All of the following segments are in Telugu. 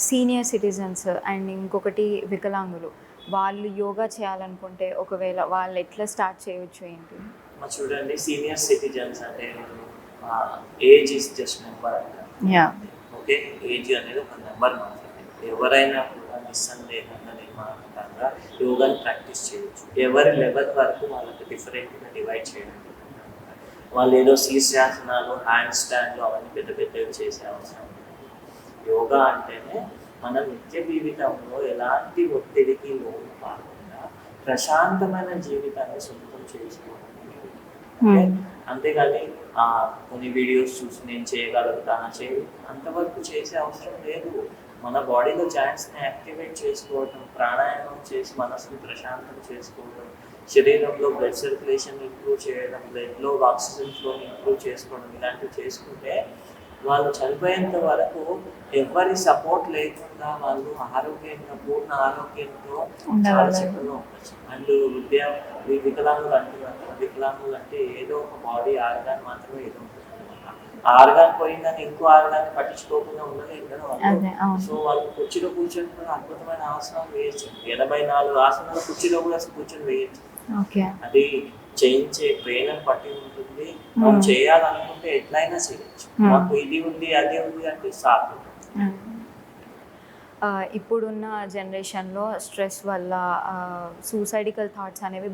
సీనియర్ సిటిజన్స్ అండ్ ఇంకొకటి వికలాంగులు వాళ్ళు యోగా చేయాలనుకుంటే ఒకవేళ వాళ్ళు ఎట్లా స్టార్ట్ చేయవచ్చు ఏంటి? చూడండి, సీనియర్ సిటిజన్స్ అంటే ఏజ్ ఇస్ జస్ట్ నెంబర్ అంటారు. ఓకే, ఏజ్ అనేది ఒక నెంబర్ మాత్రమే. ఎవరైనా కూడా నిస్సందేహంగా నిర్మాణంగా యోగాని ప్రాక్టీస్ చేయొచ్చు. ఎవరి లెవెల్ వరకు వాళ్ళకి డిఫరెంట్గా డివైడ్ చేయడం. వాళ్ళు ఏదో శీర్షాసనాలు, హ్యాండ్ స్టాండ్లు అవన్నీ పెద్ద పెద్దవి చేసే అవసరం లేదు. యోగా అంటేనే మన నిత్య జీవితంలో ఎలాంటి ఒత్తిడికి లోను కాకుండా ప్రశాంతమైన జీవితాన్ని సొంతం చేసుకోవడం. అంతేగాని కొన్ని వీడియోస్ చూసి నేను చేయగలుగుతానా అంతవరకు చేసే అవసరం లేదు. మన బాడీలో జాయింట్స్ని యాక్టివేట్ చేసుకోవడం, ప్రాణాయామం చేసి మనసుని ప్రశాంతం చేసుకోవడం, శరీరంలో బ్లడ్ సర్క్యులేషన్ ఇంప్రూవ్ చేయడం, బ్లడ్లో ఆక్సిజన్ ఫ్లోని ఇంప్రూవ్ చేసుకోవడం, ఇలాంటివి చేసుకుంటే వాళ్ళు చనిపోయేంత వరకు ఎవరి సపోర్ట్ లేకుండా వాళ్ళు ఆరోగ్యంగా, పూర్ణ ఆరోగ్యంతో చాలా చక్కగా ఉండొచ్చు. అండ్ వికలాంగులు అంటున్నారు. వికలాంగులు అంటే ఏదో ఒక బాడీ ఆర్గాన్ మాత్రమే ఏదో ఉంటుంది. ఆర్గాన్ పోయిందని ఇంకో ఆర్గాన్ పట్టించుకోకుండా ఉండలేదు కదా వాళ్ళు. సో వాళ్ళు కుర్చీలో కూర్చొని కూడా అద్భుతమైన ఆసనాలు వేయచ్చు. 84 ఆసనాలు కుర్చీలో కూడా కూర్చొని వేయచ్చు. అది చేయించే ట్రైనర్ పట్టి ఉంటుంది. మనం చేయాలనుకుంటే ఎట్లయినా చేయొచ్చు. మాకు ఇది ఉంది అది ఉంది అంటే సాధ్యం. ఇప్పుడున్న జనరేషన్లో స్ట్రెస్ వల్ల సూసైడికల్ థాట్స్ అనేవి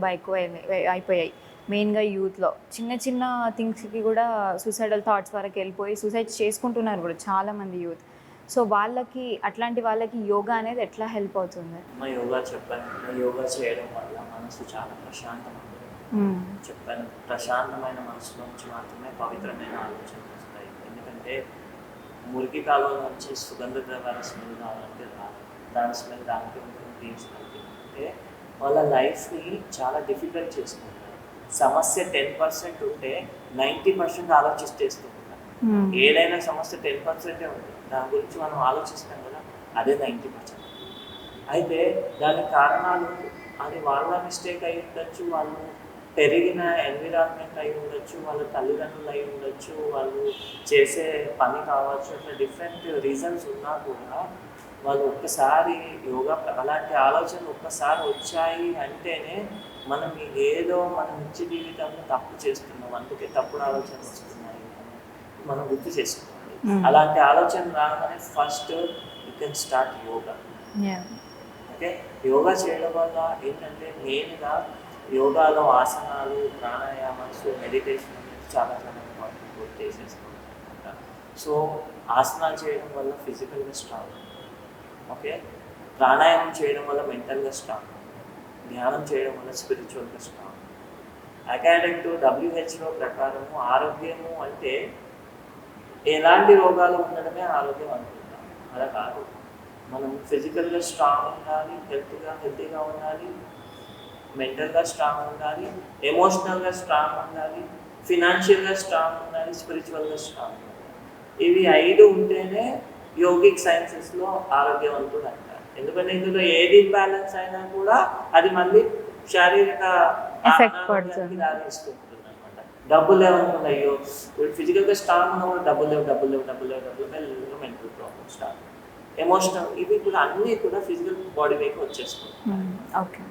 అయిపోయాయి. మెయిన్గా యూత్లో చిన్న చిన్న థింగ్స్కి కూడా సూసైడల్ థాట్స్ వరకు వెళ్ళిపోయి సూసైడ్ చేసుకుంటున్నారు కూడా చాలామంది యూత్. సో వాళ్ళకి, అట్లాంటి వాళ్ళకి యోగా అనేది ఎట్లా హెల్ప్ అవుతుంది? యోగా చెప్పాను, యోగా చేయడం వల్ల మనసు చాలా ప్రశాంతంగా చెప్పాను. ప్రశాంతమైన మనసు నుంచి మాత్రమే పవిత్రమైన ఆలోచనలు వస్తాయి. ఎందుకంటే మురికి కాలువ నుంచి సుగంధ ద్రవ్యాల స్మెల్ కావాలంటే రాదు. దాని స్మెల్ దానికి ఉంటుంది, దీని స్మెల్ అంటే వాళ్ళ లైఫ్ని చాలా డిఫికల్ట్ చేసుకుంటారు. సమస్య 10% ఉంటే 90% ఆలోచిస్తూ ఉంటారు. ఏదైనా సమస్య 10% ఉంటుంది, దాని గురించి మనం ఆలోచిస్తాం కదా, అదే 90%. అయితే దానికి కారణాలు అది వాళ్ళ మిస్టేక్ అయి ఉండొచ్చు, వాళ్ళు పెరిగిన ఎన్విరాన్మెంట్ అయి ఉండొచ్చు, వాళ్ళ తల్లిదండ్రులు అయి ఉండొచ్చు, వాళ్ళు చేసే పని కావచ్చు. అట్లా డిఫరెంట్ రీజన్స్ ఉన్నా కూడా వాళ్ళు ఒక్కసారి యోగా అలాంటి ఆలోచనలు ఒక్కసారి వచ్చాయి అంటేనే మనం ఏదో మన నిత్య జీవితంలో తప్పు చేస్తున్నాం, అందుకే తప్పుడు ఆలోచనలు వస్తున్నాయి మనం గుర్తు చేసుకోవాలి. అలాంటి ఆలోచన రాగానే first you can start yoga. Okay, yoga చేయడం వల్ల ఏంటంటే మెయిన్గా యోగాలో ఆసనాలు, ప్రాణాయామాలు, మెడిటేషన్ అనేది చాలా చాలా ఇంపార్టెంట్ చేసేస్తాం. సో ఆసనాలు చేయడం వల్ల ఫిజికల్గా స్ట్రాంగ్. ఓకే, ప్రాణాయామం చేయడం వల్ల మెంటల్గా స్ట్రాంగ్, ధ్యానం చేయడం వల్ల స్పిరిచువల్గా స్ట్రాంగ్. అకార్డింగ్ టు WHO ప్రకారము ఆరోగ్యము అంటే ఎలాంటి రోగాలు ఉండడమే ఆరోగ్యం అనుకుంటాం. అలా కాదు, మనం ఫిజికల్గా స్ట్రాంగ్ ఉండాలి, హెల్తీగా ఉండాలి, మెంటల్గా స్ట్రాంగ్ ఉండాలి, ఎమోషనల్గా స్ట్రాంగ్ ఉండాలి, ఫినాన్షియల్గా స్ట్రాంగ్ ఉండాలి, స్పిరిచువల్గా స్ట్రాంగ్ ఉండాలి. ఇవి 5 ఉంటేనే యోగిక్ సైన్సెస్లో ఆరోగ్యవంతుడు అంటారు. ఎందుకంటే ఇందులో ఏది ఇంబ్యాలెన్స్ అయినా కూడా అది మళ్ళీ శారీరక దారిస్తుంది అనమాట. డబ్బులు లేవనుకుంటే అయ్యో ఫిజికల్గా స్ట్రాంగ్ ఉన్నప్పుడు డబ్బులు మెల్లగా మెంటల్ ప్రాబ్లమ్ స్టార్ట్, ఎమోషనల్, ఇవి కూడా అన్నీ కూడా ఫిజికల్ బాడీ వైపు వచ్చేస్తుంది. ఓకే.